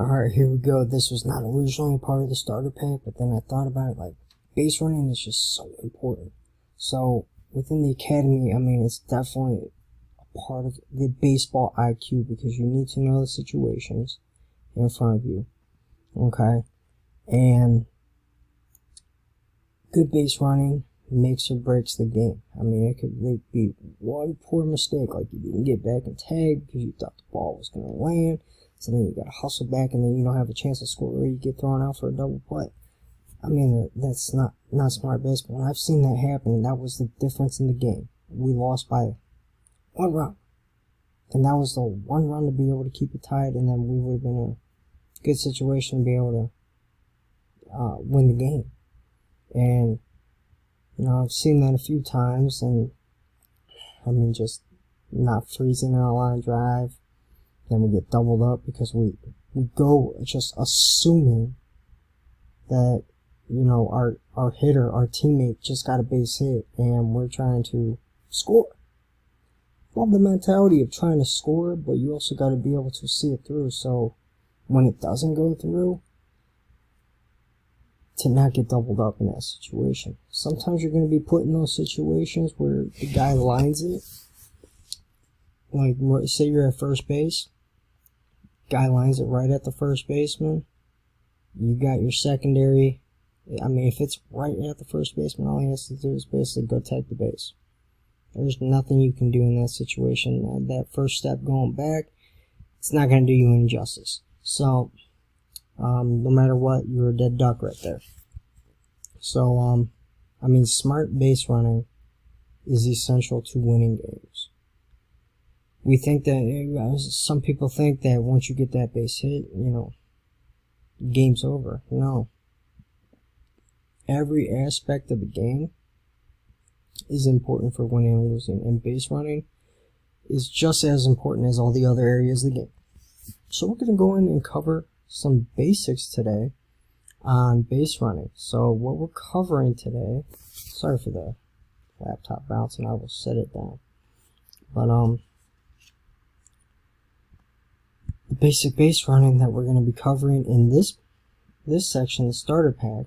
Alright, here we go. This was not originally part of the starter pack, but then I thought about it, like, base running is just so important. So, within the academy, I mean, it's definitely a part of the baseball IQ, because you need to know the situations in front of you. Okay? And good base running makes or breaks the game. I mean, it could be one poor mistake, like you didn't get back and tag because you thought the ball was going to land. So then you got to hustle back, and then you don't have a chance to score, or you get thrown out for a double play. I mean, that's not smart baseball. And I've seen that happen, and that was the difference in the game. We lost by 1 run. And that was the 1 run to be able to keep it tied, and then we would have been in a good situation to be able to win the game. And, you know, I've seen that a few times, and, I mean, just not freezing on a line drive. Then we get doubled up because we go just assuming that, you know, our hitter, our teammate just got a base hit and we're trying to score. Love the mentality of trying to score, but you also got to be able to see it through. So when it doesn't go through, to not get doubled up in that situation. Sometimes you're going to be put in those situations where the guy lines it. Like, say you're at first base. Guy lines it right at the first baseman. You got your secondary. I mean, if it's right at the first baseman, all he has to do is basically go take the base. There's nothing you can do in that situation. That first step going back, it's not going to do you any justice. So, no matter what, you're a dead duck right there. So, I mean, smart base running is essential to winning games. We think that, some people think that once you get that base hit, you know, game's over. No. Every aspect of the game is important for winning and losing, and base running is just as important as all the other areas of the game. So we're going to go in and cover some basics today on base running. So what we're covering today, sorry for the laptop bouncing, I will set it down. But, the basic base running that we're going to be covering in this section, the starter pack,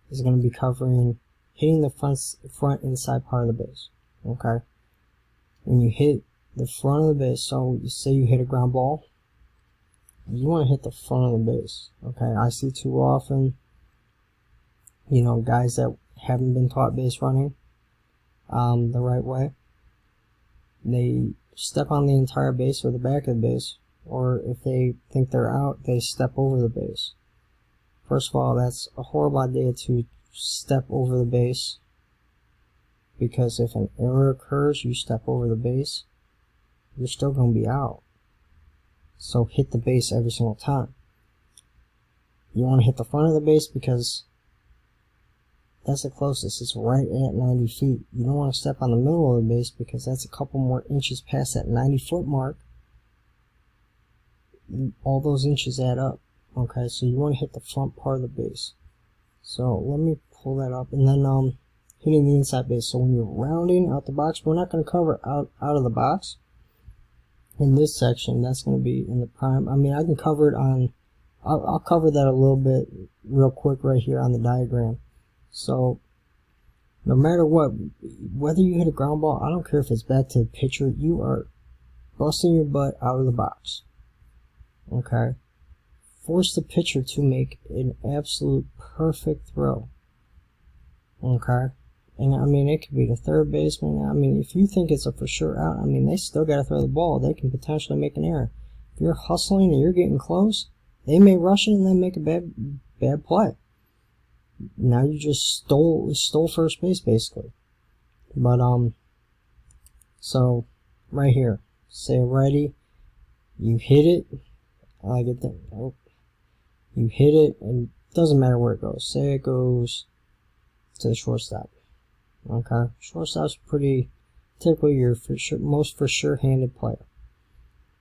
is going to be covering hitting the front inside part of the base. Okay? When you hit the front of the base, so you say you hit a ground ball, you want to hit the front of the base. Okay? I see too often, you know, guys that haven't been taught base running the right way, they step on the entire base or the back of the base, or if they think they're out, they step over the base. First of all, that's a horrible idea to step over the base, because if an error occurs, you step over the base, you're still going to be out. So hit the base every single time. You want to hit the front of the base because that's the closest. It's right at 90 feet. You don't want to step on the middle of the base because that's a couple more inches past that 90-foot mark. All those inches add up. Okay, so you want to hit the front part of the base. So let me pull that up, and then hitting the inside base. So when you're rounding out the box, we're not going to cover out of the box in this section. That's going to be in the prime. I mean, I can cover it on, I'll cover that a little bit real quick right here on the diagram. So no matter what, whether you hit a ground ball, I don't care if it's back to the pitcher, you are busting your butt out of the box. Okay? Force the pitcher to make an absolute perfect throw. Okay? And I mean, it could be the third baseman. I mean, if you think it's a for sure out, I mean, they still got to throw the ball. They can potentially make an error. If you're hustling and you're getting close, they may rush it and then make a bad play. Now you just stole first base, basically. But, so, right here, say ready, you hit it. I get that. Oh. You hit it, and it doesn't matter where it goes. Say it goes to the shortstop. Okay? Shortstop's pretty, typically your most for sure handed player.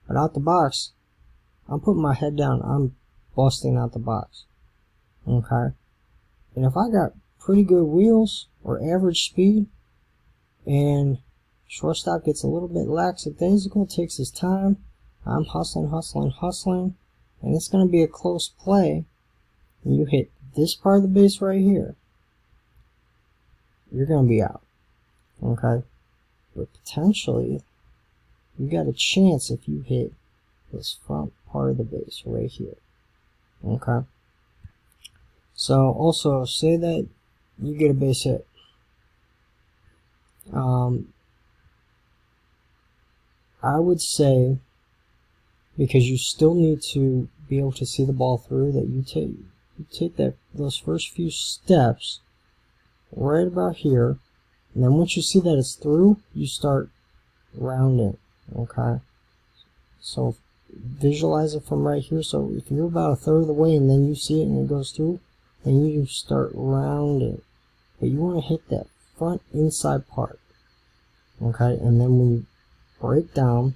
But out the box, I'm putting my head down. I'm busting out the box. Okay? And if I got pretty good wheels or average speed, and shortstop gets a little bit lackadaisical, takes his time, I'm hustling, and it's going to be a close play, and you hit this part of the base right here, you're going to be out. Okay? But potentially, you got a chance if you hit this front part of the base right here. Okay? So, also, say that you get a base hit. I would say, because you still need to be able to see the ball through, that you take those first few steps right about here, and then once you see that it's through, you start rounding. Okay? So visualize it from right here. So if you're about a third of the way and then you see it and it goes through, then you start rounding. But you want to hit that front inside part. Okay? And then when you break down,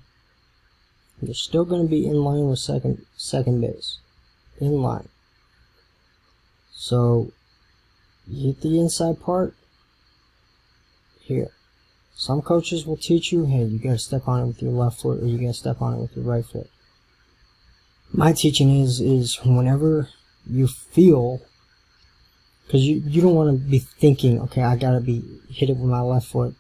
you're still going to be in line with second base. In line. So you hit the inside part here. Some coaches will teach you, hey, you got to step on it with your left foot, or you got to step on it with your right foot. My teaching is whenever you feel, because you don't want to be thinking, okay, I got to hit it with my left foot,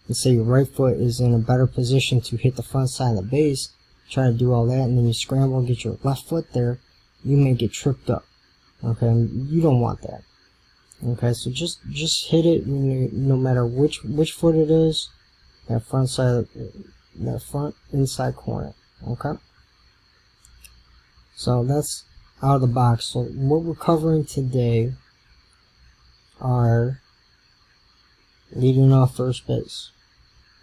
and say your right foot is in a better position to hit the front side of the base, try to do all that, and then you scramble and get your left foot there, you may get tripped up. Okay, you don't want that. Okay, so just hit it, no matter which foot it is, that front side, that front inside corner. Okay, so that's out of the box. So what we're covering today are leading off first base.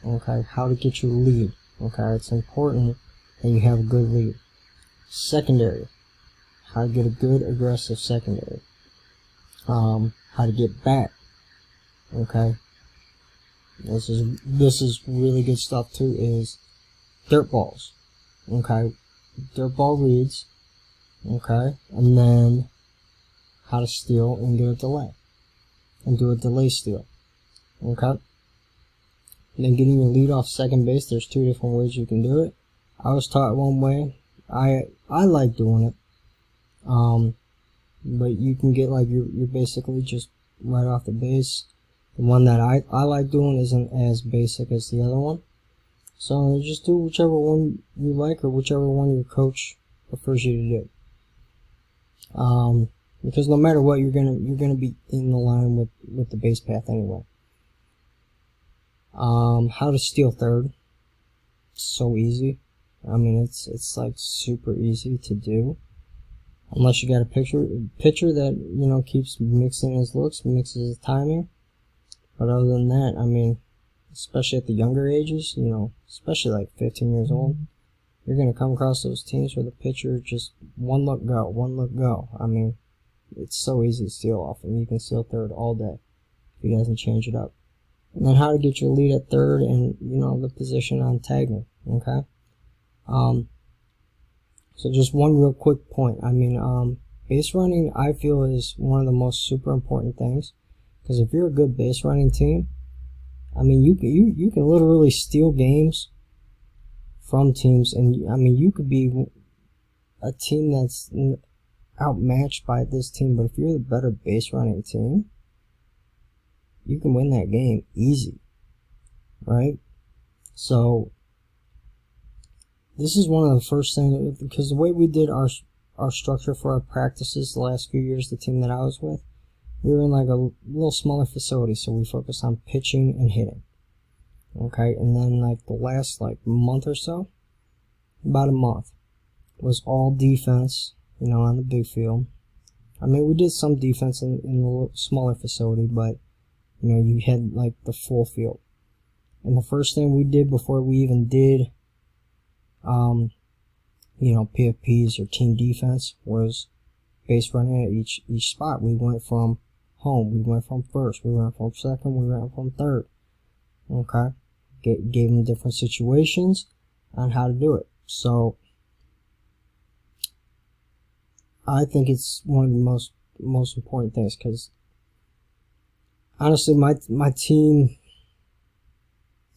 Okay, how to get your lead. Okay, it's important that you have a good lead. Secondary, how to get a good aggressive secondary. How to get back. Okay, this is really good stuff too. Is dirt balls. Okay, dirt ball reads. Okay, and then how to steal and get a delay, and do a delay steal. Okay. And then getting your lead off second base, there's two different ways you can do it. I was taught one way. I like doing it. But you can get like you're basically just right off the base. The one that I like doing isn't as basic as the other one. So just do whichever one you like, or whichever one your coach prefers you to do. Because no matter what, you're gonna be in the line with the base path anyway. How to steal third. It's so easy. I mean, it's like super easy to do. Unless you got a pitcher that, keeps mixing his looks, mixes his timing. But other than that, I mean, especially at the younger ages, especially like 15 years old, you're going to come across those teams where the pitcher just one look go. I mean, it's so easy to steal off him. You can steal third all day if he doesn't change it up. And then how to get your lead at third and, the position on tagging, okay? So just one real quick point. I mean, base running, I feel, is one of the most super important things. Because if you're a good base running team, I mean, you can literally steal games from teams. And, I mean, you could be a team that's outmatched by this team. But if you're the better base running team, you can win that game easy. Right? So this is one of the first things, because the way we did our structure for our practices the last few years, the team that I was with, we were in like a little smaller facility, so we focused on pitching and hitting. Okay, and then like the last month or so, about a month, was all defense, on the big field. I mean, we did some defense in the smaller facility, but, you had like the full field. And the first thing we did before we even did PFPs or team defense was base running at each spot. We went from home, we went from first, we went from second, we went from third. Okay, gave them different situations on how to do it. So I think it's one of the most important things, because honestly, my team,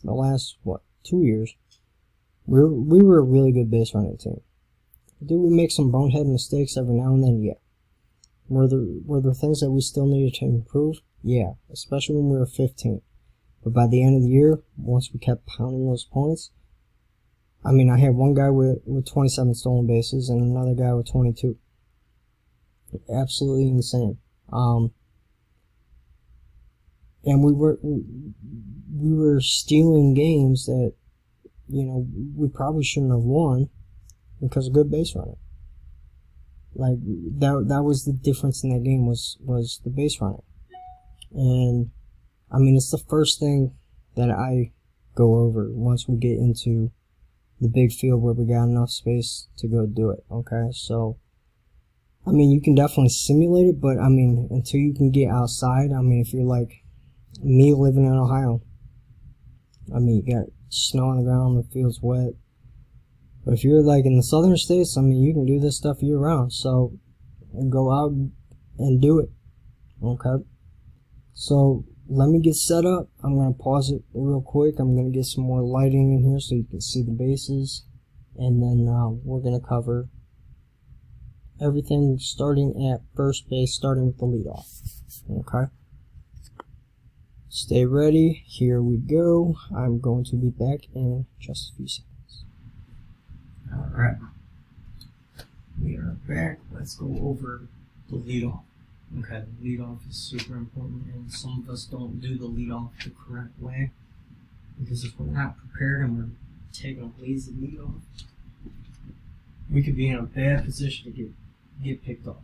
the last 2 years, we were a really good base running team. Did we make some bonehead mistakes every now and then? Yeah. Were there things that we still needed to improve? Yeah, especially when we were 15. But by the end of the year, once we kept pounding those points, I mean, I had one guy with 27 stolen bases and another guy with 22. Absolutely insane. And we were stealing games that, you know, we probably shouldn't have won because of good base running. Like, that was the difference in that game was the base running. And, I mean, it's the first thing that I go over once we get into the big field where we got enough space to go do it, okay? So, I mean, you can definitely simulate it, but, I mean, until you can get outside, I mean, if you're like me living in Ohio, I mean, you got snow on the ground, the field's wet. But if you're like in the southern states, I mean, you can do this stuff year round. So go out and do it. Okay. So let me get set up. I'm going to pause it real quick. I'm going to get some more lighting in here so you can see the bases. And then we're going to cover everything starting at first base, starting with the leadoff. Okay. Stay ready. Here we go. I'm going to be back in just a few seconds. Alright, we are back. Let's go over the leadoff. Okay, the leadoff is super important, and some of us don't do the leadoff the correct way because if we're not prepared and we're taking a lazy leadoff, we could be in a bad position to get picked off,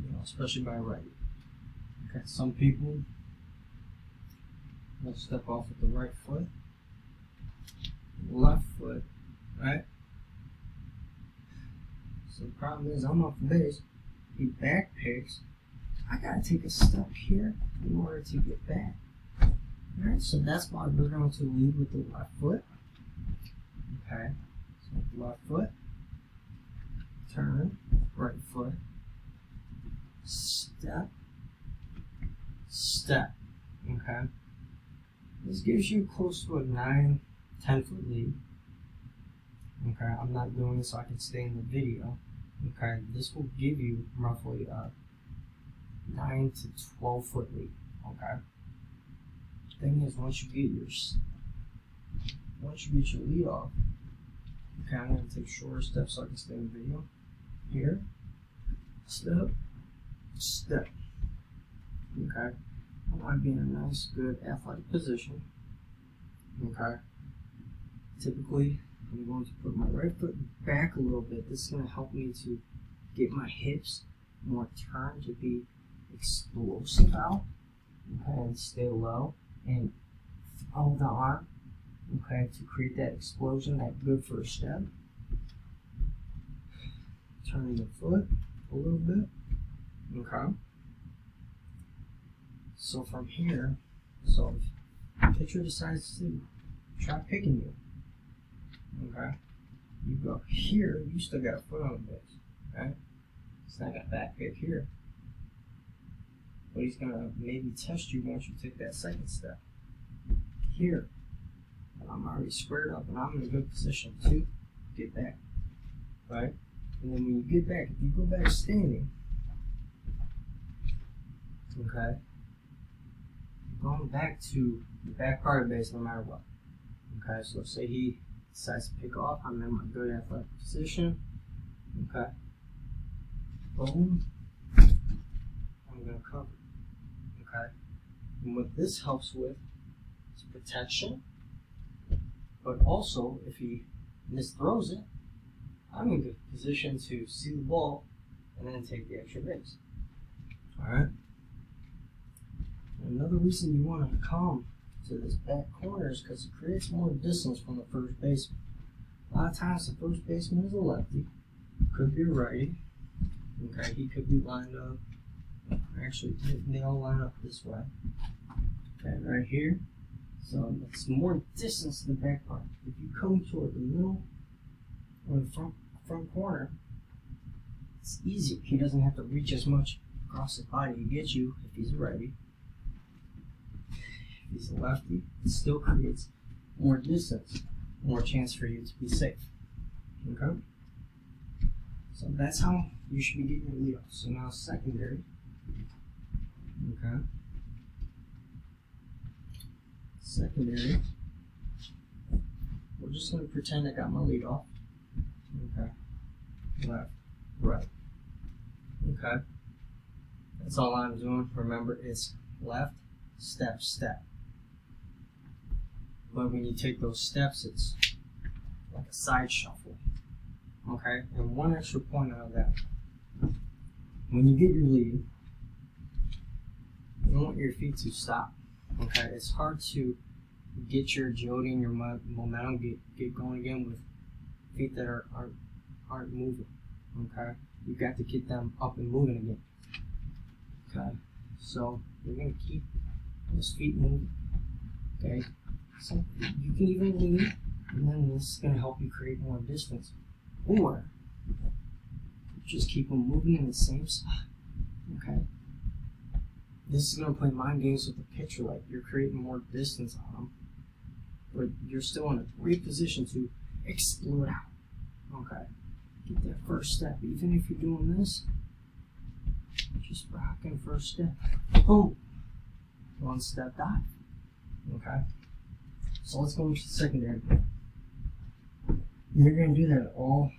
you know, especially by a righty. Okay, some people will step off with the right foot, left foot, right? So the problem is I'm off the base, he back picks, I gotta take a step here in order to get back. Alright, so that's why we're going to lead with the left foot. Okay, so left foot, turn, right foot, step, step. Okay, this gives you close to a 9-10 foot lead. Okay, I'm not doing this so I can stay in the video. Okay, this will give you roughly a 9 to 12 foot lead. Okay. Thing is, once you get your lead off, okay, I'm gonna take shorter steps so I can stay in the video. Here, step, step. Okay, I want to be in a nice, good athletic position. Okay. Typically, I'm going to put my right foot back a little bit. This is going to help me to get my hips more turned to be explosive out. Okay, and stay low and throw the arm. Okay, to create that explosion, that good first step. Turning the foot a little bit. Okay. So from here, so if the pitcher decides to try picking you, okay, you go here, you still got a foot on the base, right? He's not got back pick here. But he's gonna maybe test you once you take that second step. Here, I'm already squared up and I'm in a good position to get back, right? And then when you get back, if you go back standing, okay, you're going back to the back part of the base no matter what. Okay, so say he decides to pick off, I'm in my good athletic position. Okay. Boom. I'm gonna cover. Okay. And what this helps with is protection. But also if he misthrows it, I'm in good position to see the ball and then take the extra base. Alright. Another reason you want to come to this back corner is because it creates more distance from the first baseman. A lot of times the first baseman is a lefty, could be a righty. Okay, he could be lined up. Actually, they all line up this way. Okay, right here. So it's more distance to the back part. If you come toward the middle or the front corner, it's easier. He doesn't have to reach as much across his body to get you if he's a righty. If he's a lefty, it still creates more distance, more chance for you to be safe. Okay? So that's how you should be getting your lead off. So now secondary. Okay. Secondary. We're just going to pretend I got my lead off. Okay. Left, right. Okay. That's all I'm doing. Remember, it's left, step, step. But when you take those steps, it's like a side shuffle. Okay? And one extra point out of that. When you get your lead, you don't want your feet to stop. Okay? It's hard to get your agility and your momentum get going again with feet that aren't moving. Okay? You got to get them up and moving again. Okay? So you're gonna keep those feet moving. Okay? So you can even lean, and then this is gonna help you create more distance. Or just keep them moving in the same spot. Okay? This is gonna play mind games with the pitcher, like you're creating more distance on them, but you're still in a great position to explode out. Okay? Get that first step. Even if you're doing this, just rocking first step. Boom. One step dive. Okay? So let's go into the secondary. You're going to do that at all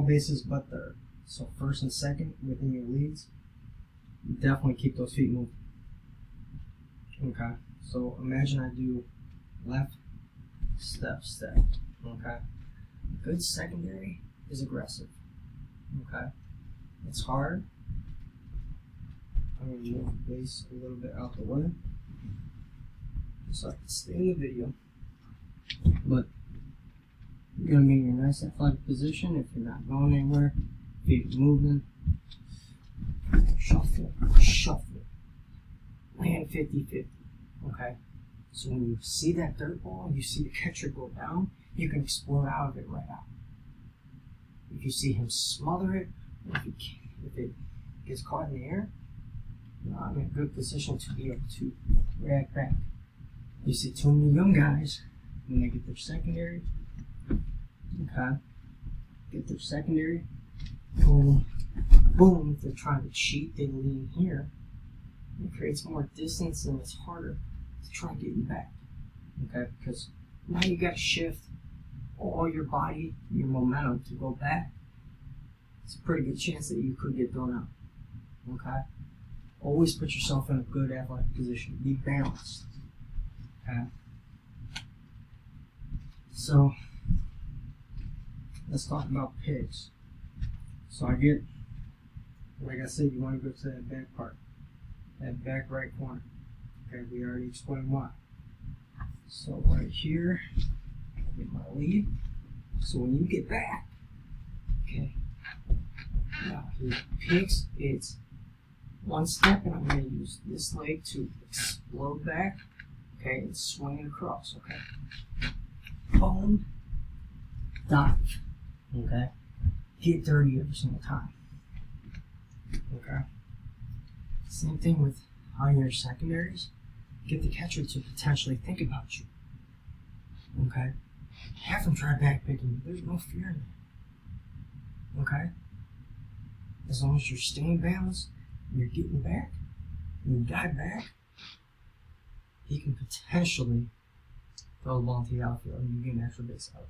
bases but third. So first and second within your leads, definitely keep those feet moving. Okay? So imagine I do left, step, step. Okay? Good secondary is aggressive. Okay? It's hard. I'm going to move the base a little bit out the way so I can stay in the video. But you're going to be in your nice athletic position if you're not going anywhere. Feet moving. Shuffle. Shuffle. Land 50-50. Okay? So when you see that dirt ball, you see the catcher go down, you can explode out of it right out. If you see him smother it, if it gets caught in the air, I'm in a good position to be able to react back. You see too many young guys, when they get their secondary, okay, boom, boom, if they're trying to cheat, they lean here. It creates more distance and it's harder to try getting back, okay, because now you got to shift all your body, your momentum to go back. It's a pretty good chance that you could get thrown out, okay? Always put yourself in a good athletic position. Be balanced. Okay? So, let's talk about pigs. So like I said, you want to go to that back part. That back right corner. Okay, we already explained why. So right here, get my lead. So when you get back, okay, now he picks, it's one step, and I'm going to use this leg to explode back, okay, and swing it across, okay. Boom, dive, okay. Get dirty every single time, okay. Same thing with on your secondaries. Get the catcher to potentially think about you, okay. Have them try back picking you. There's no fear in that, okay. As long as you're staying balanced, you're getting back, and you dive back, he can potentially throw the ball into the outfield and you get an extra base out.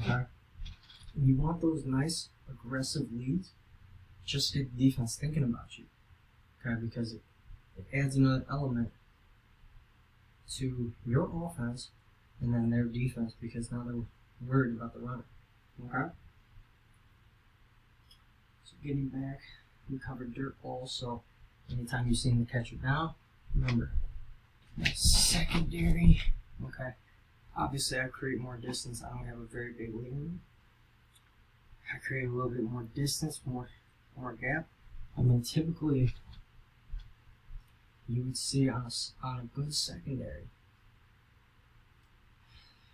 Okay? And you want those nice, aggressive leads, just get the defense thinking about you. Okay? Because it adds another element to your offense and then their defense because now they're worried about the runner. Okay? So getting back, we covered dirt balls, so anytime you see the catcher down, remember, secondary, okay, obviously I create more distance. I don't have a very big lead in me. I create a little bit more distance, more gap. I mean, typically, you would see on a good secondary.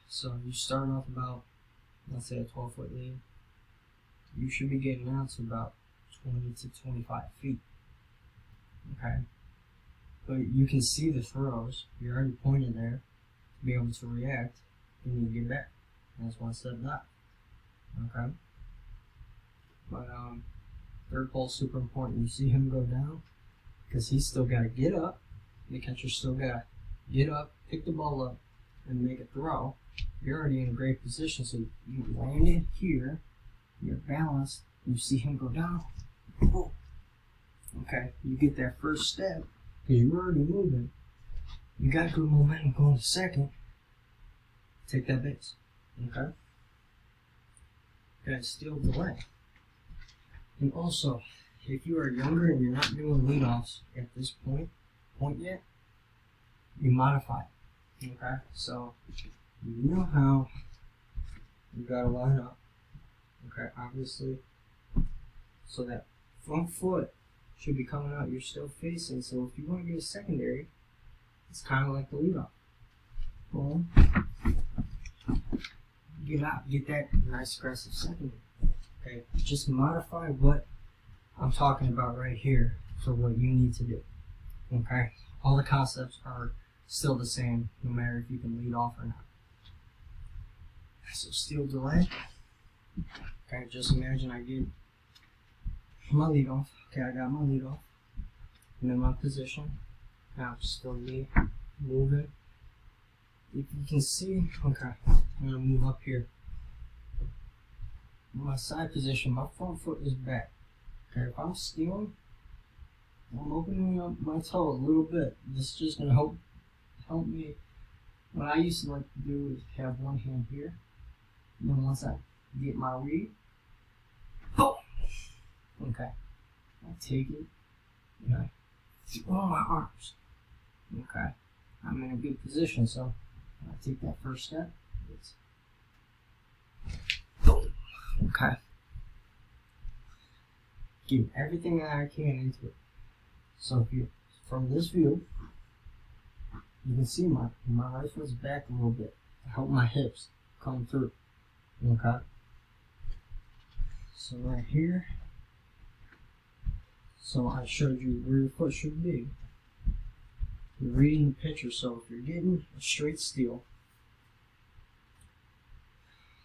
So you start off about, let's say a 12-foot lead. You should be getting out to about 20 to 25 feet. Okay? But you can see the throws. You're already pointed there to be able to react. You need to get back. And that's one step dive. Okay? But third ball is super important. You see him go down because he's still got to get up. The catcher's still got to get up, pick the ball up, and make a throw. You're already in a great position, so you land it here. You're balanced. You see him go down. Boom. Okay, you get that first step because you're already moving. You got good momentum going to second. Take that base. Okay? Okay, steal delay. And also, if you are younger and you're not doing leadoffs at this point yet, you modify it. Okay? So, you know how you gotta line up. Okay, obviously. So that front foot should be coming out. You're still facing. So if you want to get a secondary, it's kind of like the leadoff. Boom. Get out. Get that nice aggressive secondary. Okay. Just modify what I'm talking about right here for what you need to do. Okay. All the concepts are still the same, no matter if you can lead off or not. So steal delay. Okay. Just imagine I get my lead off. Okay, I got my lead off. I'm in my position. Now still me moving. If you can see, okay, I'm gonna move up here. In my side position, my front foot is back. Okay, if I'm stealing, I'm opening up my toe a little bit. This is just gonna help me. What I used to like to do is have one hand here, and then once I get my read, boom. Okay, I take it and I throw my arms. Okay, I'm in a good position, so I take that first step. It's boom. Okay, getting everything that I can into it. So if you, from this view, you can see my right foot's back a little bit to help my hips come through. Okay, so right here. So I showed you where your foot should be. You're reading the picture, so if you're getting a straight steal,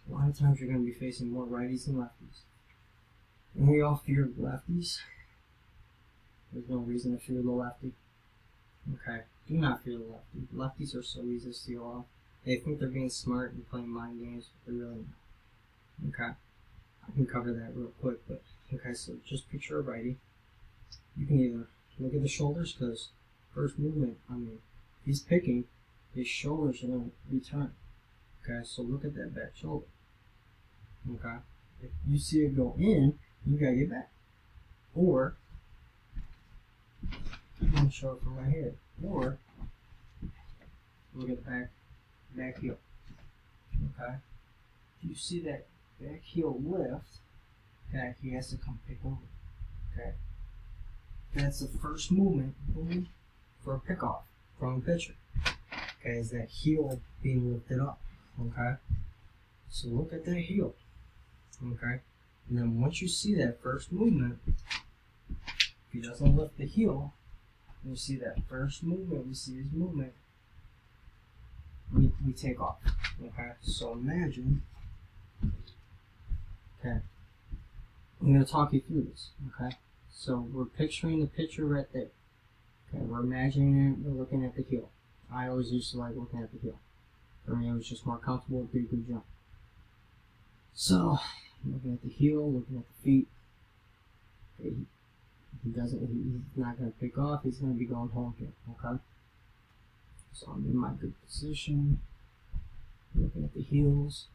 a lot of times you're going to be facing more righties than lefties. And we all fear lefties. There's no reason to fear the lefty. Okay, do not fear the lefty. Lefties are so easy to steal off. They think they're being smart and playing mind games, but they're really not. Okay, I can cover that real quick, but okay, so just picture a righty. You can either look at the shoulders, because first movement, I mean, he's picking, his shoulders are going to return. Okay, so look at that back shoulder. Okay, if you see it go in, you got to get back. Or, I'm going to show it from right here. Or, look at the back heel. Okay, if you see that back heel lift, okay, he has to come pick over. Okay. That's the first movement for a pickoff from a pitcher. Okay, is that heel being lifted up. Okay, so look at that heel. Okay, and then once you see that first movement, if he doesn't lift the heel, you see that first movement, we see his movement, we take off. Okay, so imagine. Okay, I'm going to talk you through this. Okay. So we're picturing the pitcher right there. Okay, we're imagining it, we're looking at the heel. I always used to like looking at the heel. For me, it was just more comfortable to do a good jump. So, looking at the heel, looking at the feet. Okay, he's not going to pick off, he's going to be going home here. Okay? So I'm in my good position. Looking at the heels.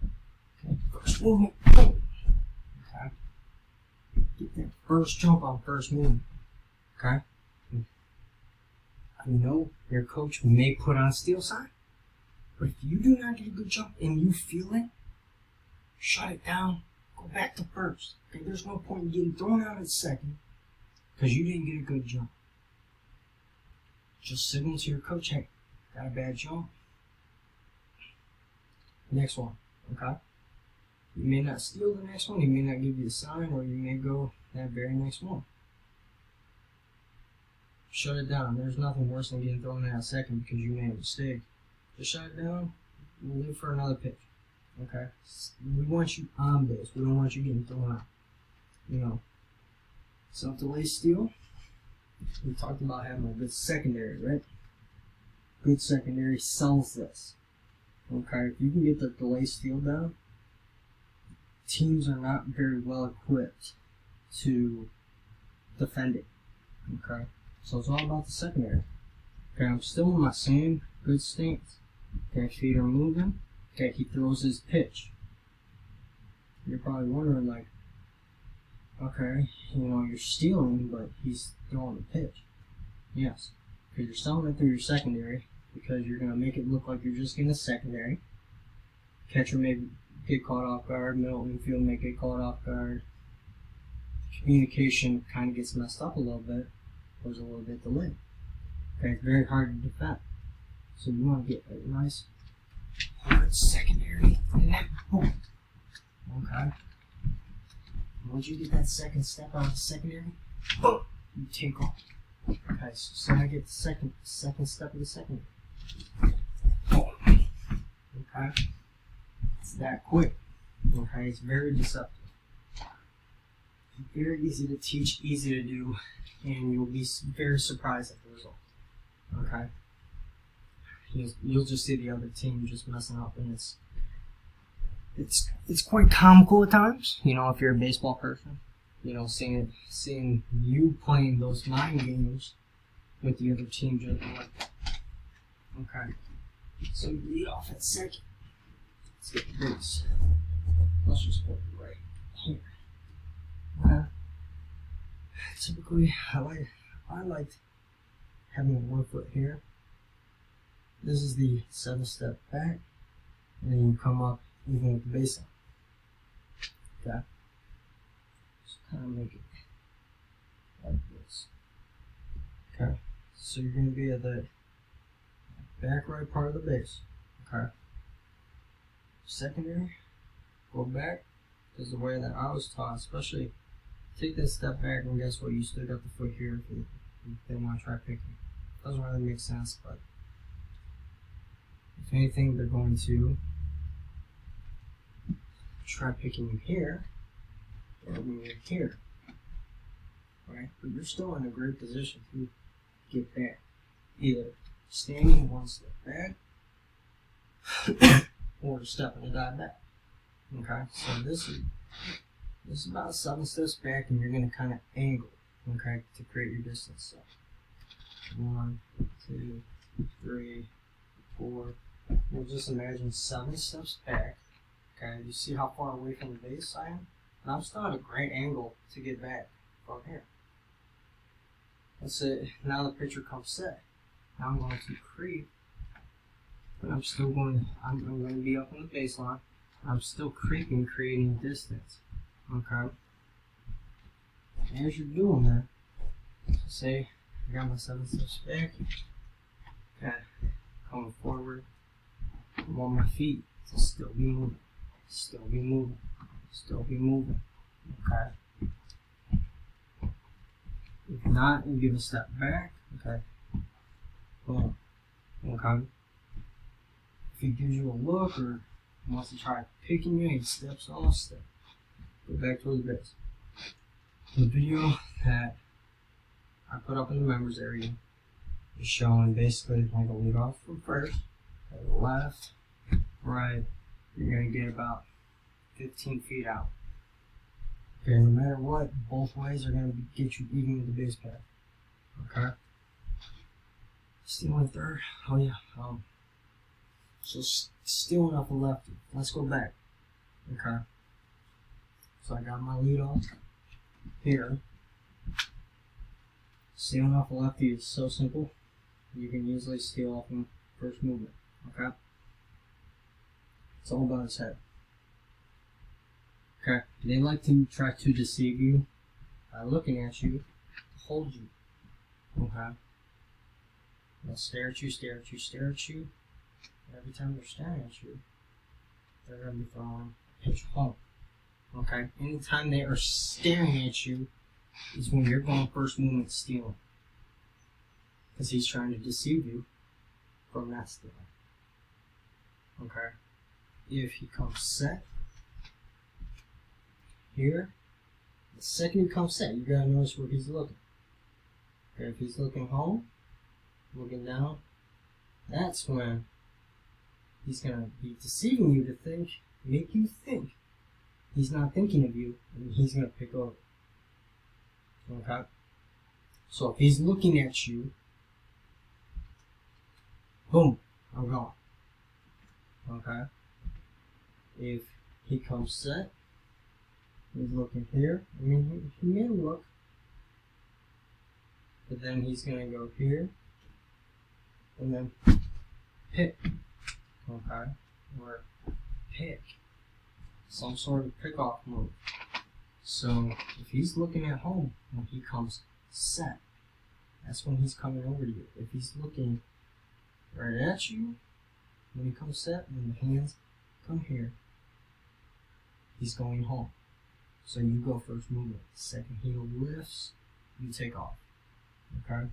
Okay, first movement. Okay. Get that first jump on first movement. Okay? I know your coach may put on a steal sign, but if you do not get a good jump and you feel it, shut it down, go back to first. Okay? There's no point in getting thrown out at second because you didn't get a good jump. Just signal to your coach, hey, got a bad jump. Next one. Okay? You may not steal the next one, he may not give you a sign, or you may go that very next one. Shut it down. There's nothing worse than getting thrown out second because you made a mistake. Just shut it down, we'll leave for another pitch. Okay? We want you on base, we don't want you getting thrown out. you know, self-delay steal. We talked about having a good secondary, right? Good secondary sells this. Okay, if you can get the delay steal down, teams are not very well equipped to defend it. Okay, so it's all about the secondary. Okay, I'm still in my same good stance. Okay, feet are moving. Okay, he throws his pitch. You're probably wondering, like, okay, you know, you're stealing, but he's throwing the pitch. Yes, because you're selling it through your secondary, because you're going to make it look like you're just getting a secondary. Catcher may get caught off guard, middle infield may get caught off guard. Communication kind of gets messed up a little bit, there's a little bit delayed. Okay, it's very hard to defend. So you want to get a nice hard secondary, and then boom. Okay. Once you get that second step out of the secondary, boom, you take off. Okay, so I get the second step of the secondary. Boom. Okay. It's that quick. Okay, it's very deceptive. Very easy to teach, easy to do, and you'll be very surprised at the result. Okay. You'll just see the other team just messing up, and it's quite comical at times. You know, if you're a baseball person, you know, seeing you playing those mind games with the other team just like, okay. So you lead off at second. Let's get the base. Let's just put it right here. Typically, I liked having 1 foot here. This is the 7-step back, and then you come up even with the baseline. Okay, just kind of make it like this. Okay, so you're going to be at the back right part of the base. Okay, secondary, go back, because the way that I was taught, especially take this step back, and guess what? You still got the foot here if they want to try picking. Doesn't really make sense, but if anything, they're going to try picking you here, or when you're here, right? But you're still in a great position to get back, either standing 1 step back, or stepping a dive back. Okay, so this is about 7 steps back, and you're going to kind of angle, okay, to create your distance. So 1, 2, 3, 4. We'll just imagine 7 steps back. Okay, you see how far away from the base I am? And I'm still at a great angle to get back from here. That's it. Now the pitcher comes set. Now I'm going to creep, but I'm going to be up on the baseline. I'm still creeping, creating distance. Okay. As you're doing that, say I got my 7 steps back. Okay, coming forward. I want my feet to still be moving, still be moving, still be moving. Okay. If not, you give a step back. Okay. Boom. Okay. If he gives you a look or wants to try picking you, he steps off, step. Go back towards the base. The video that I put up in the members area is showing basically like a lead off from first, left, right. You're going to get about 15 feet out. Okay, no matter what, both ways are going to get you even with the base path. Okay. Stealing third. Oh yeah. So stealing off the lefty. Let's go back. Okay. So I got my lead off here. Stealing off the lefty is so simple. You can easily steal off in first movement. Okay. It's all about his head. Okay. They like to try to deceive you by looking at you, hold you. Okay. They'll stare at you, stare at you, stare at you. Every time they're staring at you, they're going to be throwing a pitch home. Okay? Anytime they are staring at you is when you're going first movement stealing. Because he's trying to deceive you from that stealing. Okay? If he comes set here, The second he comes set, you gotta notice where he's looking. Okay, if he's looking home, looking down, that's when he's gonna be deceiving you to think, make you think he's not thinking of you, and he's gonna pick over. Okay? So if he's looking at you, boom, I'm gone. Okay? If he comes set, he's looking here. I mean, he may look, but then he's gonna go here, and then pick. Okay? Or pick. Some sort of pick-off move. So if he's looking at home when he comes set, that's when he's coming over to you. If he's looking right at you when he comes set, when the hands come here, he's going home. So you go first movement. Second heel lifts, you take off. Okay?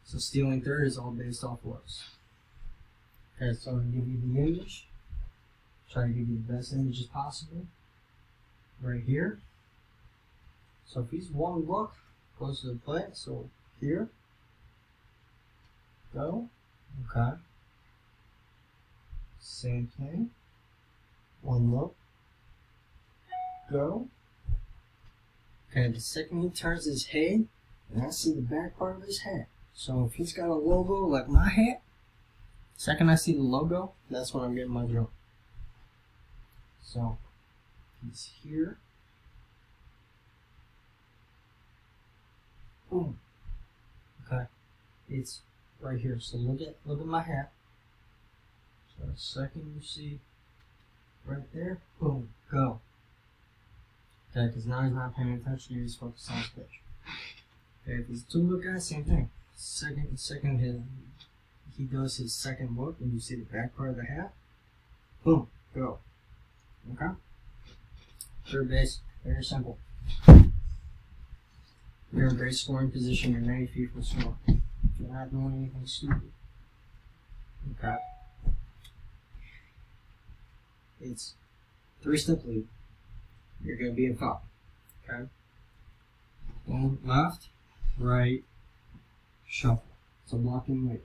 So stealing third is all based off looks. Okay, so I'm going to give you the image. Try to give you the best images possible. Right here. So if he's one look, goes to the plate. So here. Go. Okay. Same thing. One look. Go. Okay, the second he turns his head, and I see the back part of his hat. So if he's got a logo like my hat, second I see the logo, that's when I'm getting my jump. So he's here. Boom. Okay. It's right here. So look at my hat. So the second you see right there, boom, go. Okay, because now he's not paying attention, he's focused on his pitch. Okay, if he's a two-look guy, same thing. Second he does his second look, and you see the back part of the hat. Boom, go. Okay? Third base, very simple. You're in a great scoring position, you're 90 feet from score. You're not doing anything stupid. Okay? It's 3-step lead. You're going to be in foul. Okay? Well, left, right, shuffle. It's a blocking lead.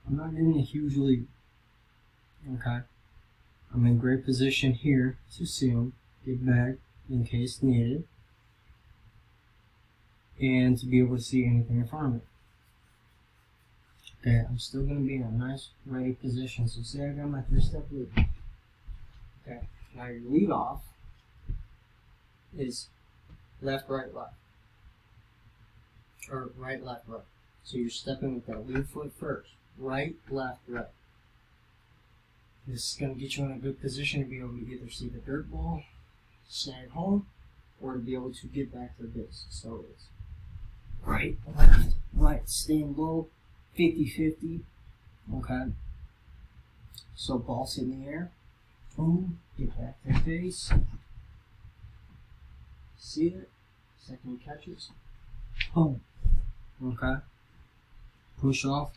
I'm not getting a huge lead. Okay? I'm in great position here to see him, get back in case needed, and to be able to see anything in front of me. Okay, I'm still going to be in a nice, ready position. So say I got my 3-step lead. Okay, now your lead off is left, right, left. Or right, left, right. So you're stepping with that lead foot first. Right, left, right. This is going to get you in a good position to be able to either see the dirt ball, snag home, or to be able to get back to the base. So it's right, left, right, staying low, 50-50. Okay. So ball's in the air. Boom, get back to the base. See it. Second catches. Boom. Okay. Push off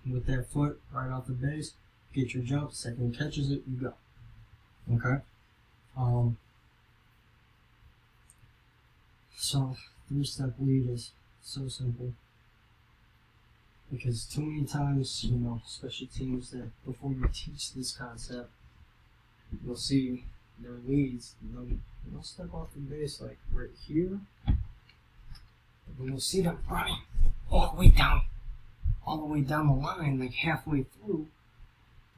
with that foot right off the base. Get your jump. Second catches it. You go. Okay. So 3-step lead is so simple. Because too many times, you know, special teams that before you teach this concept, you'll see their leads, they'll step off the base like right here, and you'll see them running all the way down the line, like halfway through.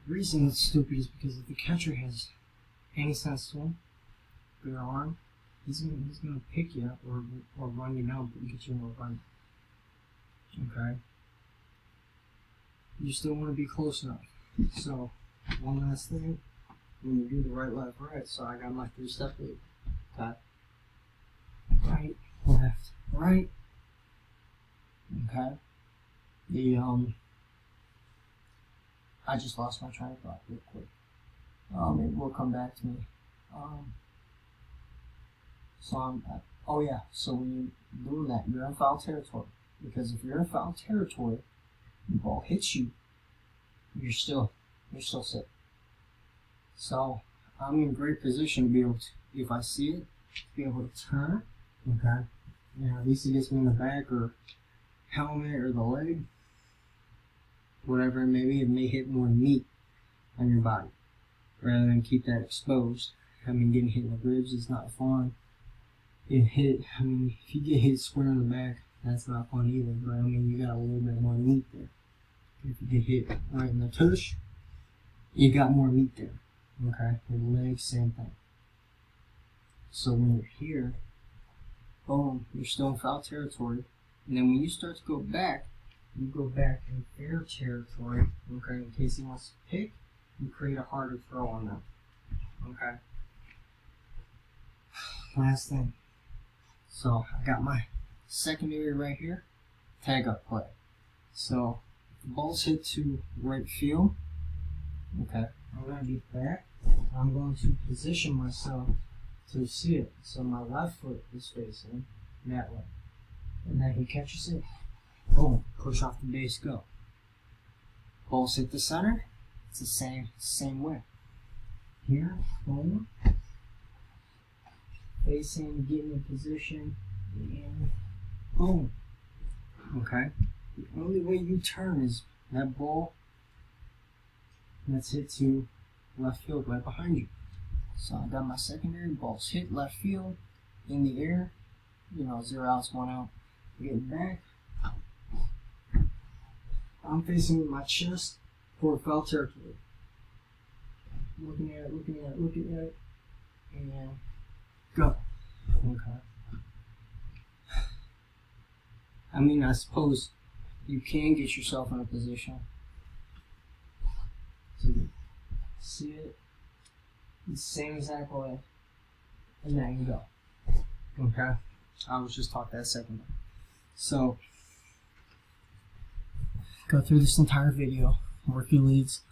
The reason it's stupid is because if the catcher has any sense to him, good arm, he's gonna pick you up or run you down, but get you in a run. Okay? You still want to be close enough. So, one last thing. When you do the right, left, right, so I got my 3-step lead. Okay? Right, left, right. Okay? I just lost my train of thought real quick. It will come back to me. So when you're doing that, you're in foul territory. Because if you're in foul territory, the ball hits you, you're still set. So I'm in great position to be able to, if I see it, be able to turn. Okay. And at least it gets me in the back or helmet or the leg. Whatever it may be, it may hit more meat on your body rather than keep that exposed. I mean, getting hit in the ribs is not fun. If you get hit square in the back, that's not fun either. But I mean, you got a little bit more meat there. If you get hit right in the tush, you got more meat there. Okay, your legs, same thing. So when you're here, boom, you're still in foul territory. And then when you start to go back, you go back in fair territory. Okay, in case he wants to pick, you create a harder throw on them. Okay. Last thing. So I got my secondary right here, tag up play. So if the ball's hit to right field, okay, I'm going to be back. I'm going to position myself to see it. So my left foot is facing that way. And then he catches it. Boom, push off the base, go. Ball's hit the center, it's the same way. Here, boom. Facing, getting in position, and boom. Okay? The only way you turn is that ball that's hit to left field right behind you. So I got my secondary, ball's hit left field, in the air, 0 outs, 1 out. Getting back. I'm facing with my chest for foul territory. Looking at it, and go. Okay. I mean, I suppose you can get yourself in a position to see it the same exact way, and then you go. Okay. I was just taught that a second ago. So, go through this entire video, work your leads.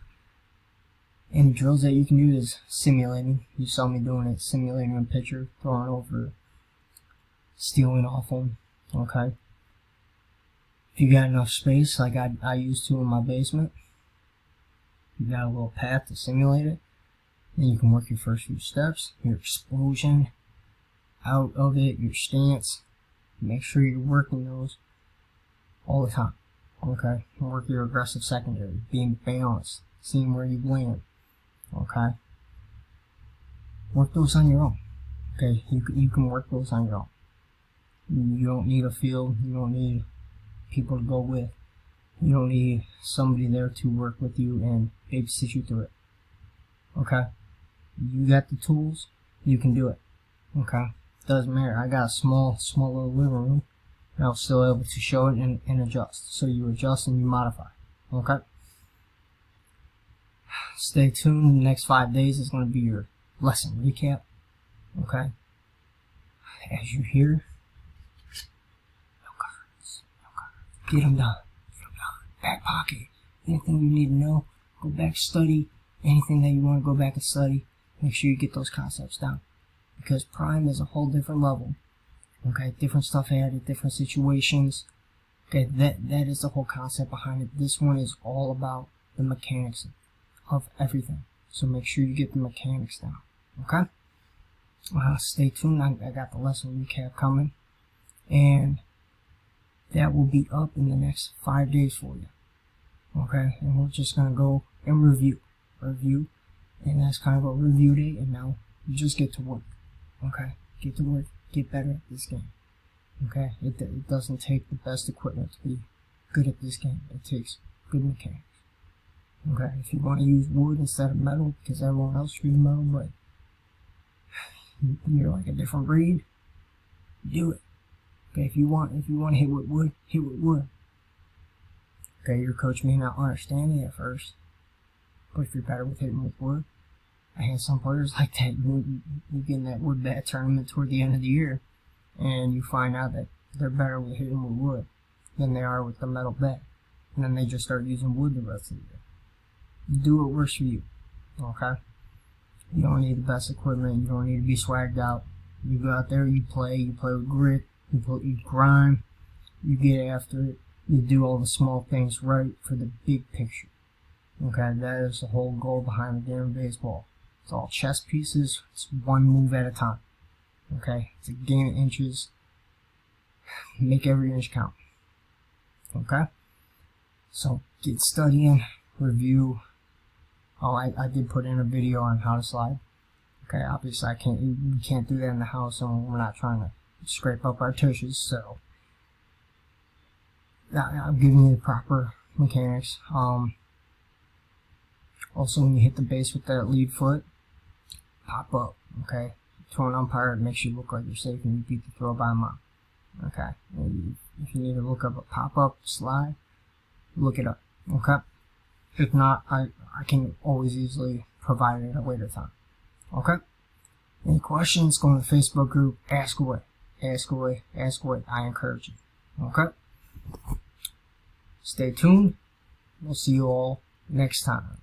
Any drills that you can do is simulating. You saw me doing it, simulating a pitcher, throwing over, stealing off them. Okay. If you got enough space, like I used to in my basement, you got a little path to simulate it. Then you can work your first few steps, your explosion, out of it, your stance. Make sure you're working those all the time. Okay. Work your aggressive secondary, being balanced, seeing where you land. Okay. Work those on your own. Okay. You can work those on your own. You don't need a field. You don't need people to go with. You don't need somebody there to work with you and babysit you through it. Okay. You got the tools. You can do it. Okay. Doesn't matter. I got a small little living room, and I was still able to show it and adjust. So you adjust and you modify. Okay. Stay tuned. The next 5 days is going to be your lesson recap. Okay. As you hear, no cards. Get them done. Back pocket. Anything you need to know, go back, study. Anything that you want to go back and study, make sure you get those concepts down. Because Prime is a whole different level. Okay, different stuff added, different situations. Okay, that is the whole concept behind it. This one is all about the mechanics of everything. So make sure you get the mechanics down. Okay? Stay tuned. I got the lesson recap coming. And that will be up in the next 5 days for you. Okay? And we're just going to go and review. And that's kind of a review day. And now you just get to work. Okay? Get to work. Get better at this game. Okay? It doesn't take the best equipment to be good at this game. It takes good mechanics. Okay? If you want to use wood instead of metal, because everyone else uses metal, but you're like a different breed, do it. Okay? If you want to hit with wood, hit with wood. Okay? Your coach may not understand it at first, but if you're better with hitting with wood, I had some players like that. You get in that wood bat tournament toward the end of the year, and you find out that they're better with hitting with wood than they are with the metal bat. And then they just start using wood the rest of the year. Do what works for you. Okay? You don't need the best equipment. You don't need to be swagged out. You go out there, you play with grit, you grind, you get after it, you do all the small things right for the big picture. Okay? That is the whole goal behind the game of baseball. It's all chess pieces. It's one move at a time. Okay, to gain inches, make every inch count. Okay, so get studying, review. Oh, I did put in a video on how to slide. Okay, obviously we can't do that in the house, and we're not trying to scrape up our tushes, so I'm giving you the proper mechanics. Also, when you hit the base with that lead foot, pop up. Okay, to an umpire, it makes you look like you're safe and you beat the throw by a mile. Okay, and if you need to look up a pop up slide, look it up. Okay, if not, I can always easily provide it at a later time. Okay, any questions? Go to the Facebook group. Ask away. Ask away. Ask away. I encourage you. Okay. Stay tuned. We'll see you all next time.